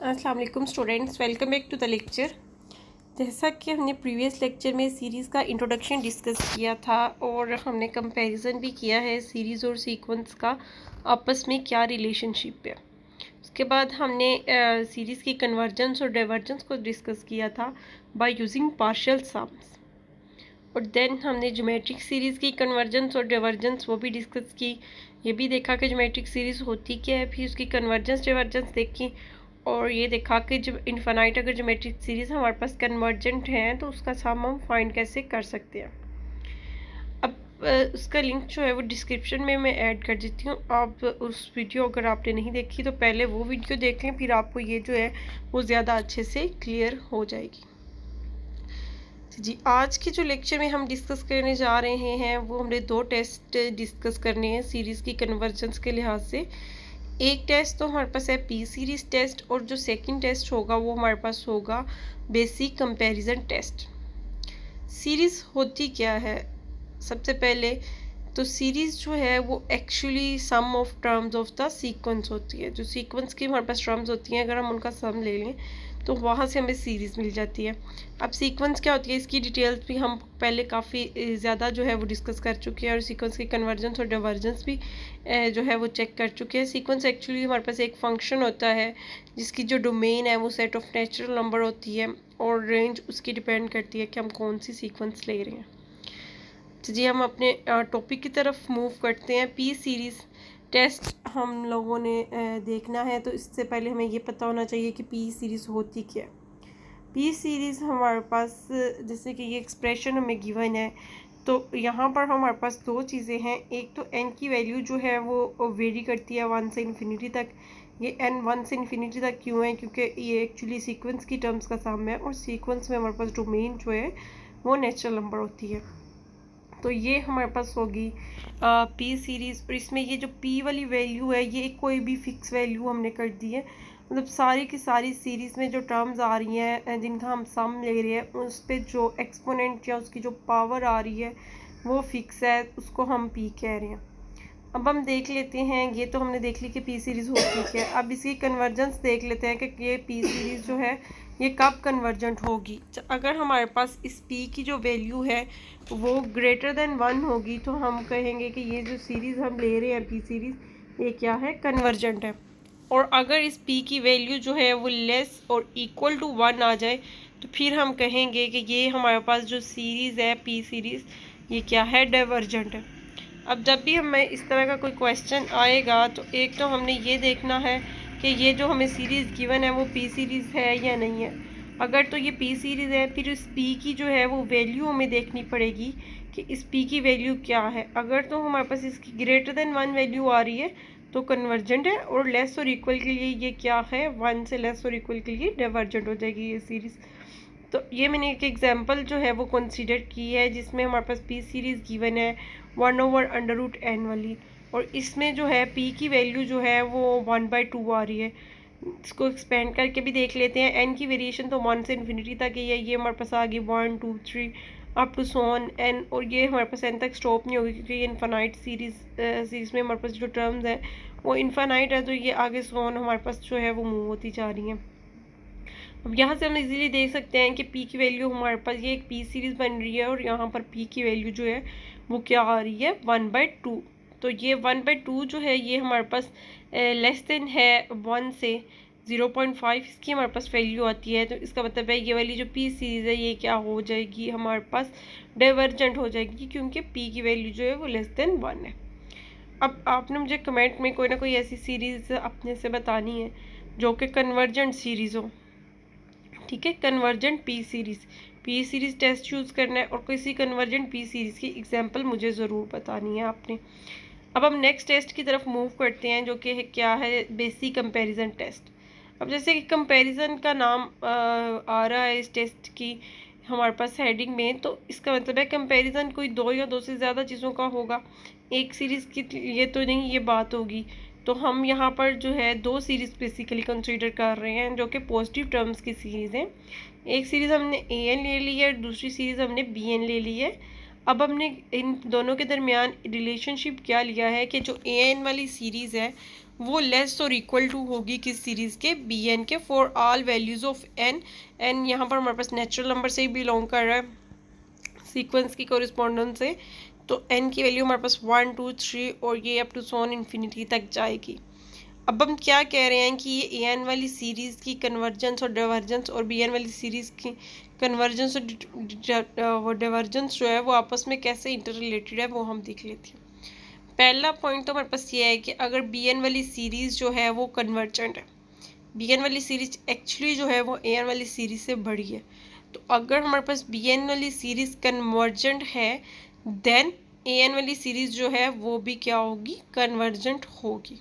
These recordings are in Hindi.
अस्सलाम वालेकुम students, welcome back to the lecture. जैसा कि हमने प्रीवियस लेक्चर में सीरीज़ का इंट्रोडक्शन डिस्कस किया था और हमने कंपैरिजन भी किया है सीरीज़ और सीक्वेंस का आपस में क्या रिलेशनशिप है। उसके बाद हमने सीरीज़ की कन्वर्जेंस और डाइवर्जेंस को डिस्कस किया था बाय यूजिंग पार्शियल सम्स। और देन हमने ज्योमेट्रिक सीरीज़ की कन्वर्जेंस और डाइवर्जेंस वो भी डिस्कस की। ये भी देखा कि ज्योमेट्रिक सीरीज़ होती क्या है, फिर उसकी कन्वर्जेंस डाइवर्जेंस देखी और ये देखा कि जब इनफाइनाइट अगर ज्योमेट्रिक सीरीज़ हमारे पास कन्वर्जेंट है तो उसका सम हम फाइंड कैसे कर सकते हैं। अब उसका लिंक जो है वो डिस्क्रिप्शन में मैं ऐड कर देती हूँ। आप उस वीडियो अगर आपने नहीं देखी तो पहले वो वीडियो देख लें, फिर आपको ये जो है वो ज़्यादा अच्छे से क्लियर हो जाएगी। जी, आज के जो लेक्चर में हम डिस्कस करने जा रहे हैं वो हमने दो टेस्ट डिस्कस करने हैं सीरीज़ की कन्वर्जेंस के लिहाज से। एक टेस्ट तो हमारे पास है पी सीरीज़ टेस्ट और जो सेकंड टेस्ट होगा वो हमारे पास होगा बेसिक कंपैरिजन टेस्ट। सीरीज़ होती क्या है? सबसे पहले तो सीरीज़ जो है वो actually sum of terms of the sequence होती है। जो सीक्वेंस की हमारे पास टर्म्स होती हैं, अगर हम उनका सम ले लें तो वहाँ से हमें सीरीज़ मिल जाती है। अब सीक्वेंस क्या होती है इसकी डिटेल्स भी हम पहले काफ़ी ज़्यादा जो है वो डिस्कस कर चुके हैं और सीक्वेंस की कन्वर्जेंस और डाइवर्जेंस भी जो है वो चेक कर चुके हैं। सीक्वेंस एक्चुअली हमारे पास एक फंक्शन होता है जिसकी जो डोमेन है वो सेट ऑफ नेचुरल नंबर होती है और रेंज उसकी डिपेंड करती है कि हम कौन सी सीक्वेंस ले रहे हैं। तो जी, हम अपने टॉपिक की तरफ मूव करते हैं। पी सीरीज़ टेस्ट हम लोगों ने देखना है, तो इससे पहले हमें ये पता होना चाहिए कि पी सीरीज़ होती क्या है। पी सीरीज़ हमारे पास जैसे कि ये एक्सप्रेशन हमें गिवन है, तो यहाँ पर हमारे पास दो चीज़ें हैं। एक तो एन की वैल्यू जो है वो वेरी करती है 1 से इन्फिनिटी तक। ये एन 1 से इन्फिनिटी तक क्यों है? क्योंकि ये एक्चुअली सीक्वेंस की टर्म्स का सम है और सीक्वेंस में हमारे पास डोमेन जो है वो नेचुरल नंबर होती है। तो ये हमारे पास होगी पी सीरीज़। और इसमें ये जो पी वाली वैल्यू है ये कोई भी फिक्स वैल्यू हमने कर दी है, मतलब सारी की सारी सीरीज़ में जो टर्म्स आ रही हैं जिनका हम सम ले रहे हैं उस पर जो एक्सपोनेंट या उसकी जो पावर आ रही है वो फिक्स है, उसको हम पी कह रहे हैं। अब हम देख लेते हैं, ये तो हमने देख ली कि पी सीरीज़ होती है। अब इसकी कन्वर्जेंस देख लेते हैं कि ये पी सीरीज़ जो है ये कब कन्वर्जेंट होगी। अगर हमारे पास इस पी की जो वैल्यू है वो ग्रेटर देन 1 होगी तो हम कहेंगे कि ये जो सीरीज़ हम ले रहे हैं पी सीरीज़ ये क्या है? कन्वर्जेंट है। और अगर इस पी की वैल्यू जो है वो लेस और इक्वल टू 1 आ जाए तो फिर हम कहेंगे कि ये हमारे पास जो सीरीज़ है पी सीरीज़ ये क्या है? डाइवर्जेंट है। अब जब भी हमें इस तरह का कोई क्वेश्चन आएगा तो एक तो हमने ये देखना है कि ये जो हमें सीरीज़ गिवन है वो पी सीरीज़ है या नहीं है। अगर तो ये पी सीरीज़ है फिर इस पी की जो है वो वैल्यू हमें देखनी पड़ेगी कि इस पी की वैल्यू क्या है। अगर तो हमारे पास इसकी ग्रेटर देन 1 वैल्यू आ रही है तो कन्वर्जेंट है और लेस और इक्वल के लिए ये क्या है? 1 से लेस और इक्वल के लिए डाइवर्जेंट हो जाएगी ये सीरीज़। तो ये मैंने एक एग्जांपल जो है वो कंसीडर की है जिसमें हमारे पास पी सीरीज़ गिवन है 1/√n वाली, और इसमें जो है पी की वैल्यू जो है वो 1/2 आ रही है। इसको एक्सपेंड करके भी देख लेते हैं। एन की वेरिएशन तो 1 से इन्फिनिटी तक ही है, ये हमारे पास आ गई 1 2 3 up to so on n, और ये हमारे पास एन तक स्टॉप नहीं होगी क्योंकि ये इन्फानाइट सीरीज़ में हमारे पास जो टर्म्स हैं वो इन्फानाइट है, तो ये आगे सो ऑन हमारे पास जो है वो मूव होती जा रही हैं। अब यहाँ से हम इजीली देख सकते हैं कि पी की वैल्यू हमारे पास ये एक पी सीरीज़ बन रही है और यहाँ पर पी की वैल्यू जो है वो क्या आ रही है? 1/2। तो ये 1/2 जो है ये हमारे पास लेस देन है 1 से 0.5 इसकी हमारे पास वैल्यू आती है। तो इसका मतलब है ये वाली जो पी सीरीज़ है ये क्या हो जाएगी? हमारे पास डाइवर्जेंट हो जाएगी क्योंकि पी की वैल्यू जो है वो लेस देन 1 है। अब आपने मुझे कमेंट में कोई ना कोई ऐसी सीरीज़ अपने से बतानी है जो कि कन्वर्जेंट सीरीज़ हो। ठीक है, convergent P series test use करना है और किसी कन्वर्जेंट पी सीरीज़ की एग्जांपल मुझे ज़रूर बतानी है आपने। अब हम नेक्स्ट टेस्ट की तरफ मूव करते हैं जो कि क्या है? Basic comparison test. अब जैसे कि कंपैरिजन का नाम आ रहा है इस टेस्ट की हमारे पास हेडिंग में, तो इसका मतलब है कंपैरिजन कोई दो या दो से ज़्यादा चीज़ों का होगा, एक सीरीज़ की ये तो नहीं ये बात होगी। तो हम यहाँ पर जो है दो सीरीज़ बेसिकली कंसीडर कर रहे हैं जो कि पॉजिटिव टर्म्स की सीरीज़ हैं। एक सीरीज़ हमने ए एन ले ली है और दूसरी सीरीज़ हमने बी एन ले ली है। अब हमने इन दोनों के दरमियान रिलेशनशिप क्या लिया है कि जो ए एन वाली सीरीज़ है वो लेस और इक्वल टू होगी किस सीरीज़ के, बी एन के, for all values of n. N यहाँ पर हमारे पास नेचुरल नंबर से ही बिलोंग कर रहा है, सीक्वेंस की कोरिस्पोंडेंस से, तो एन की वैल्यू हमारे पास 1 2 3 और ये अप टू सोन इन्फिनिटी तक जाएगी। अब हम क्या कह रहे हैं कि ये ए एन वाली सीरीज़ की कन्वर्जेंस और डाइवर्जेंस और बी एन वाली सीरीज़ की कन्वर्जेंस और डाइवर्जेंस जो है वो आपस में कैसे इंटर रिलेटेड है वो हम देख लेते हैं। पहला पॉइंट तो हमारे पास ये है कि अगर बी एन वाली सीरीज़ जो है वो कन्वर्जेंट है, बी एन वाली सीरीज एक्चुअली जो है वो ए एन वाली सीरीज से बड़ी है, तो अगर हमारे पास बी एन वाली सीरीज कन्वर्जेंट है देन ए एन वाली सीरीज जो है वो भी क्या होगी, कन्वर्जेंट होगी।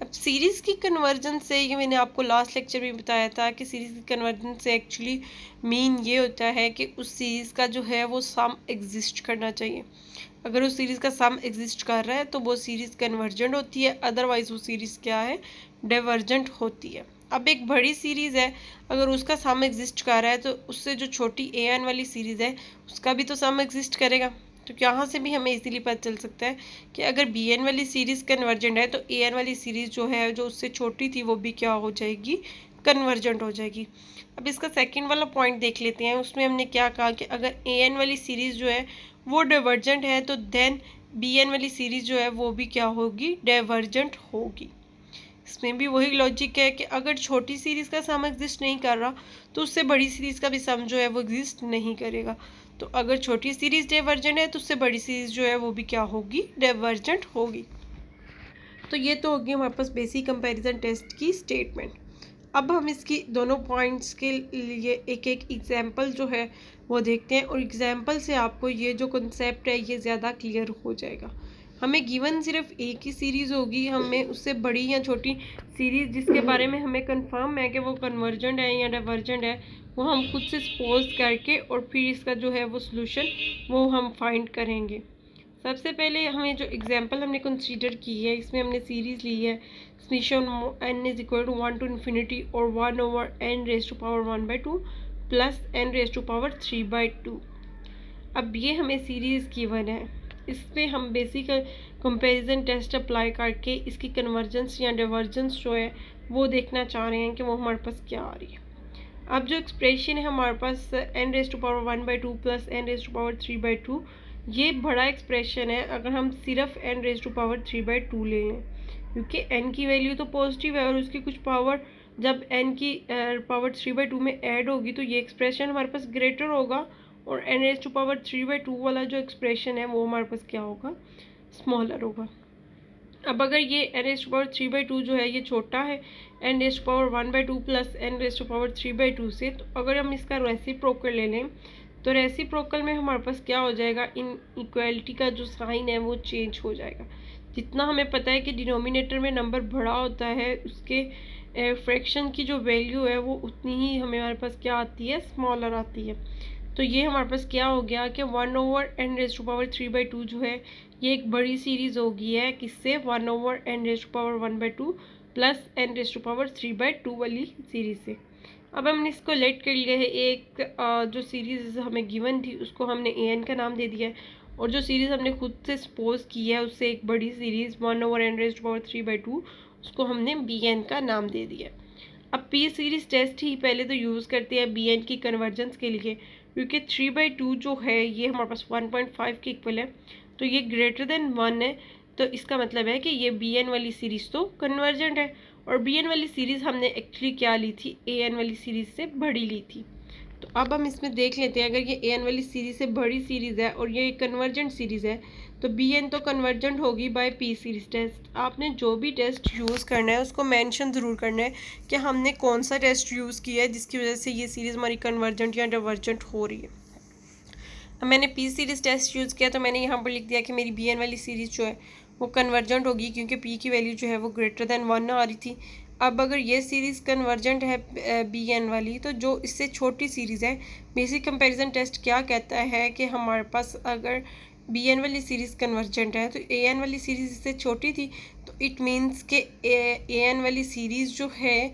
अब सीरीज़ की कन्वर्जन से, ये मैंने आपको लास्ट लेक्चर में बताया था कि सीरीज़ की कन्वर्जन से एक्चुअली मीन ये होता है कि उस सीरीज़ का जो है वो सम एग्जिस्ट करना चाहिए। अगर उस सीरीज़ का सम एग्जिस्ट कर रहा है तो वो सीरीज़ कन्वर्जेंट होती है, अदरवाइज वो सीरीज़ क्या है, डाइवर्जेंट होती है। अब एक बड़ी सीरीज़ है, अगर उसका सम एग्जिस्ट कर रहा है तो उससे जो छोटी ए एन वाली सीरीज़ है उसका भी तो सम एग्जिस्ट करेगा। तो यहाँ से भी हमें इजीली पता चल सकता है कि अगर बी एन वाली सीरीज़ कन्वर्जेंट है तो ए एन वाली सीरीज़ जो है जो उससे छोटी थी वो भी क्या हो जाएगी, कन्वर्जेंट हो जाएगी। अब इसका सेकंड वाला पॉइंट देख लेते हैं, उसमें हमने क्या कहा कि अगर ए एन वाली सीरीज़ जो है वो डाइवर्जेंट है तो देन बी एन वाली सीरीज़ जो है वो भी क्या होगी, डाइवर्जेंट होगी। इसमें भी वही लॉजिक है कि अगर छोटी सीरीज़ का सम एग्जिस्ट नहीं कर रहा तो उससे बड़ी सीरीज़ का भी सम जो है वो एग्जिस्ट नहीं करेगा। तो अगर छोटी सीरीज़ डाइवर्जेंट है तो उससे बड़ी सीरीज़ जो है वो भी क्या होगी, डाइवर्जेंट होगी। तो ये तो होगी हमारे पास बेसिक कंपैरिजन टेस्ट की स्टेटमेंट। अब हम इसकी दोनों पॉइंट्स के लिए एक एक एग्जाम्पल जो है वो देखते हैं और एग्जाम्पल से आपको ये जो कंसेप्ट है ये ज़्यादा क्लियर हो जाएगा। हमें गिवन सिर्फ एक ही सीरीज़ होगी, हमें उससे बड़ी या छोटी सीरीज़ जिसके बारे में हमें कंफर्म है कि वो कन्वर्जेंट है या डाइवर्जेंट है वो हम खुद से सपोज करके और फिर इसका जो है वो सोल्यूशन वो हम फाइंड करेंगे। सबसे पहले हमें जो एग्जांपल हमने कंसीडर की है इसमें हमने सीरीज़ ली है summation n is equal to 1 to infinity और 1 over n raise to power 1/2 plus n raise to power 3/2। अब ये हमें सीरीज़ गिवन है, इसमें हम बेसिक कंपैरिजन टेस्ट अप्लाई करके इसकी कन्वर्जेंस या डाइवर्जेंस जो है वो देखना चाह रहे हैं कि वो हमारे पास क्या आ रही है। अब जो एक्सप्रेशन है हमारे पास n raise to power 1/2 plus n raise to power 3/2, ये बड़ा एक्सप्रेशन है अगर हम सिर्फ n रेज टू पावर 3/2 ले लें, क्योंकि n की वैल्यू तो पॉजिटिव है और उसकी कुछ पावर जब n की पावर 3/2 में ऐड होगी तो ये एक्सप्रेशन हमारे पास ग्रेटर होगा और n रेज टू पावर 3/2 वाला जो एक्सप्रेशन है वो हमारे पास क्या होगा, स्मॉलर होगा। अब अगर ये n रेज टू पावर 3/2 जो है ये छोटा है n raise to power 1/2 plus n raise to power 3/2 से, तो अगर हम इसका रेसिप्रोकल ले लें तो रेसिप्रोकल में हमारे पास क्या हो जाएगा, इन इक्वालिटी का जो साइन है वो चेंज हो जाएगा। जितना हमें पता है कि डिनोमिनेटर में नंबर बड़ा होता है उसके फ्रैक्शन की जो वैल्यू है वो उतनी ही हमारे पास क्या आती है, स्मॉलर आती है। तो ये हमारे पास क्या हो गया कि 1 over n raise to power 3/2 जो है ये एक बड़ी सीरीज़ हो गई है, किससे, 1 over n raise to power 1/2 plus n raise to power 3/2 वाली सीरीज़ से। अब हमने इसको लेट कर लिया है, एक जो सीरीज़ हमें गिवन थी उसको हमने ए एन का नाम दे दिया है और जो सीरीज़ हमने खुद से सपोज की है उससे एक बड़ी series 1 over n raise to power 3/2 उसको हमने बी एन का नाम दे दिया। अब पी सीरीज़ टेस्ट ही पहले तो यूज़ करते हैं बी एन की कन्वर्जेंस के लिए, क्योंकि 3/2 जो है ये हमारे पास 1.5 के इक्वल है तो ये ग्रेटर देन 1 है, तो इसका मतलब है कि ये बी एन वाली सीरीज़ तो कन्वर्जेंट है। और बी एन वाली सीरीज़ हमने एक्चुअली क्या ली थी, ए एन वाली सीरीज़ से बड़ी ली थी। तो अब हम इसमें देख लेते हैं, अगर ये ए एन वाली सीरीज़ से बड़ी सीरीज़ है और ये कन्वर्जेंट सीरीज़ है तो बी एन तो कन्वर्जेंट होगी बाय पी सीरीज़ टेस्ट। आपने जो भी टेस्ट यूज़ करना है उसको मेंशन ज़रूर करना है कि हमने कौन सा टेस्ट यूज़ किया है जिसकी वजह से ये सीरीज़ हमारी कन्वर्जेंट या डाइवर्जेंट हो रही है। अब मैंने पी सीरीज़ टेस्ट यूज़ किया तो मैंने यहाँ पर लिख दिया कि मेरी बी एन वाली सीरीज़ जो है वो कन्वर्जेंट होगी क्योंकि पी की वैल्यू जो है वो ग्रेटर देन 1 आ रही थी। अब अगर ये सीरीज़ कन्वर्जेंट है बी एन वाली, तो जो इससे छोटी सीरीज़ है, बेसिक कंपैरिजन टेस्ट क्या कहता है कि हमारे पास अगर बी एन वाली सीरीज़ कन्वर्जेंट है तो ए एन वाली सीरीज़ इससे छोटी थी, तो इट मीन्स के ए एन वाली सीरीज़ जो है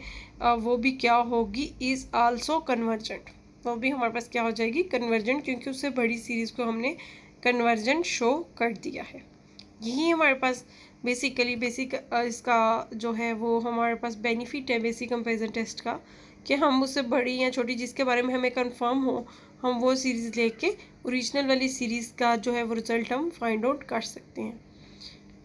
वो भी क्या होगी, इज़ आल्सो कन्वर्जेंट। वो भी हमारे पास क्या हो जाएगी, कन्वर्जेंट, क्योंकि उससे बड़ी सीरीज़ को हमने कन्वर्जेंट शो कर दिया है। यही हमारे पास बेसिकली इसका जो है वो हमारे पास बेनिफिट है बेसिक कंपैरिजन टेस्ट का कि हम उससे बड़ी या छोटी जिसके बारे में हमें कंफर्म हो हम वो सीरीज़ लेके ओरिजिनल वाली सीरीज़ का जो है वो रिज़ल्ट हम फाइंड आउट कर सकते हैं।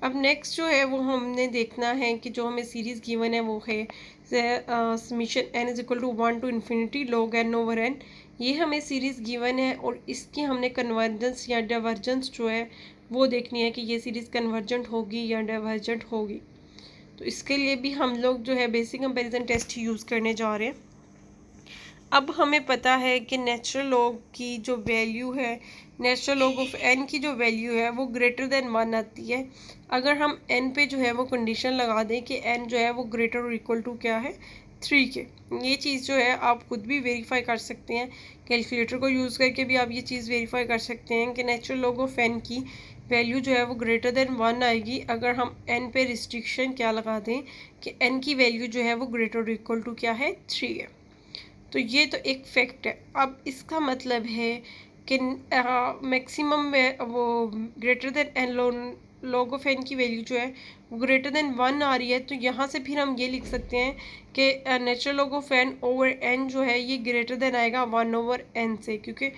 अब नेक्स्ट जो है वो हमने देखना है कि जो हमें सीरीज़ गिवन है वो है summation n is equal to 1 to infinity log n over n। ये हमें सीरीज़ गिवन है और इसकी हमने कन्वर्जेंस या डाइवर्जेंस जो है वो देखनी है कि ये सीरीज़ कन्वर्जेंट होगी या डाइवर्जेंट होगी। तो इसके लिए भी हम लोग जो है बेसिक कंपैरिजन टेस्ट यूज़ करने जा रहे हैं। अब हमें पता है कि नेचुरल लॉग की जो वैल्यू है, नेचुरल लॉग ऑफ n की जो वैल्यू है वो ग्रेटर देन 1 आती है अगर हम n पे जो है वो कंडीशन लगा दें कि n जो है वो ग्रेटर और इक्वल टू क्या है 3 के। ये चीज़ जो है आप खुद भी वेरीफाई कर सकते हैं, कैलकुलेटर को यूज़ करके भी आप ये चीज़ वेरीफाई कर सकते हैं कि नेचुरल लॉग ऑफ n की वैल्यू जो है वो ग्रेटर देन 1 आएगी अगर हम n पे रिस्ट्रिक्शन क्या लगा दें कि n की वैल्यू जो है वो ग्रेटर और इक्वल टू क्या है 3 है। तो ये तो एक फैक्ट है। अब इसका मतलब है कि मैक्सिमम में वो greater than n log of n की वैल्यू जो है वो ग्रेटर देन 1 आ रही है। तो यहाँ से फिर हम ये लिख सकते हैं कि natural log of n over n जो है ये ग्रेटर देन आएगा 1 ओवर एन से, क्योंकि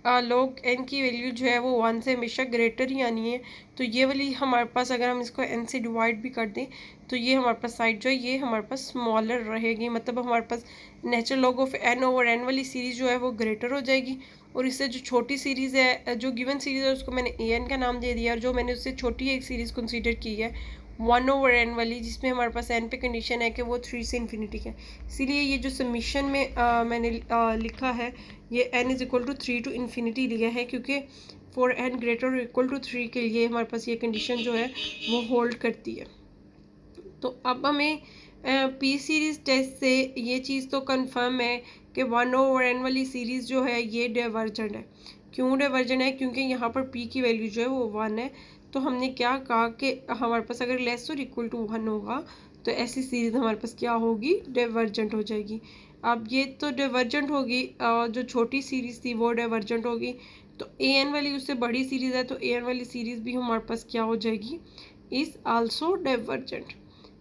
लॉग एन की वैल्यू जो है वो 1 से हमेशा ग्रेटर ही आनी है। तो ये वाली हमारे पास अगर हम इसको एन से डिवाइड भी कर दें तो ये हमारे पास साइड जो है ये हमारे पास स्मॉलर रहेगी, मतलब हमारे पास natural log of n over n वाली सीरीज़ जो है वो ग्रेटर हो जाएगी। और इससे जो छोटी सीरीज़ है, जो गिवन सीरीज़ है उसको मैंने ए एन का नाम दे दिया, और जो मैंने उससे छोटी एक सीरीज़ कंसीडर की है 1 ओवर एन वाली, जिसमें हमारे पास एन पे कंडीशन है कि वो 3 से इन्फिनिटी है। इसीलिए ये जो सबमिशन में मैंने लिखा है ये n is equal to 3 to infinity लिया है, क्योंकि फॉर n ग्रेटर और इक्वल टू 3 के लिए हमारे पास ये कंडीशन जो है वो होल्ड करती है। तो अब हमें पी सीरीज़ टेस्ट से ये चीज़ तो कंफर्म है कि 1 ओवर n वाली सीरीज़ जो है ये डाइवर्जेंट है। क्यों डाइवर्जेंट है? क्योंकि यहाँ पर p की वैल्यू जो है वो 1 है। तो हमने क्या कहा कि हमारे पास अगर लेस और इक्वल टू 1 होगा तो ऐसी सीरीज़ हमारे पास क्या होगी, डाइवर्जेंट हो जाएगी। अब ये तो डाइवर्जेंट होगी, जो छोटी सीरीज़ थी वो डाइवर्जेंट होगी। तो ए एन वाली उससे बड़ी सीरीज़ है तो ए एन वाली सीरीज़ भी हमारे पास क्या हो जाएगी, इज़ आल्सो डाइवर्जेंट।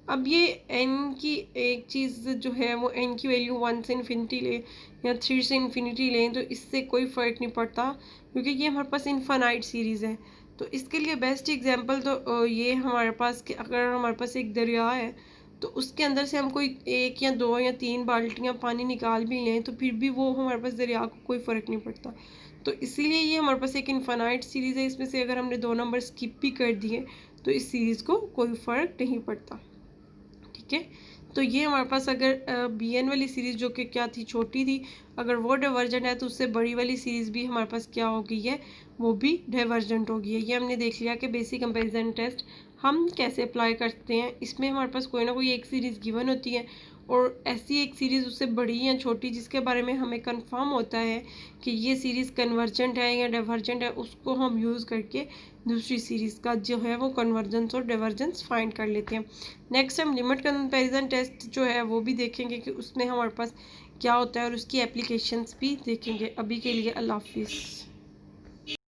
अब ये n की एक चीज़ जो है वो n की वैल्यू 1 से इन्फिनिटी लें या 3 से इन्फिनिटी लें तो इससे कोई फ़र्क नहीं पड़ता, क्योंकि ये हमारे पास इनफाइनाइट सीरीज़ है। तो इसके लिए बेस्ट एग्जांपल तो ये हमारे पास कि अगर हमारे पास एक दरिया है तो उसके अंदर से हम कोई 1 या 2 या 3 बाल्टियाँ पानी निकाल भी लें तो फिर भी वो हमारे पास दरिया को कोई फ़र्क नहीं पड़ता। तो इसीलिए ये हमारे पास एक इनफाइनाइट सीरीज़ है, इसमें से अगर हमने 2 नंबर स्किप भी कर दिए तो इस सीरीज़ को कोई फ़र्क नहीं पड़ता। ठीक है, तो ये हमारे पास अगर बी एन वाली सीरीज़ जो कि क्या थी, छोटी थी, अगर वो डाइवर्जेंट है तो उससे बड़ी वाली सीरीज़ भी हमारे पास क्या हो गई है, वो भी डाइवर्जेंट हो गई है। ये हमने देख लिया कि बेसिक कंपैरिजन टेस्ट हम कैसे अप्लाई करते हैं। इसमें हमारे पास कोई ना कोई एक सीरीज़ गिवन होती है और ऐसी एक सीरीज़ उससे बड़ी या छोटी जिसके बारे में हमें कंफर्म होता है कि ये सीरीज़ कन्वर्जेंट है या डाइवर्जेंट है, उसको हम यूज़ करके दूसरी सीरीज़ का जो है वो कन्वर्जेंस और डाइवर्जेंस फाइंड कर लेते हैं। नेक्स्ट हम लिमिट कंपैरिजन टेस्ट जो है वो भी देखेंगे कि उसमें हमारे पास क्या होता है और उसकी एप्लीकेशंस भी देखेंगे। अभी के लिए अल्लाह हाफिज़।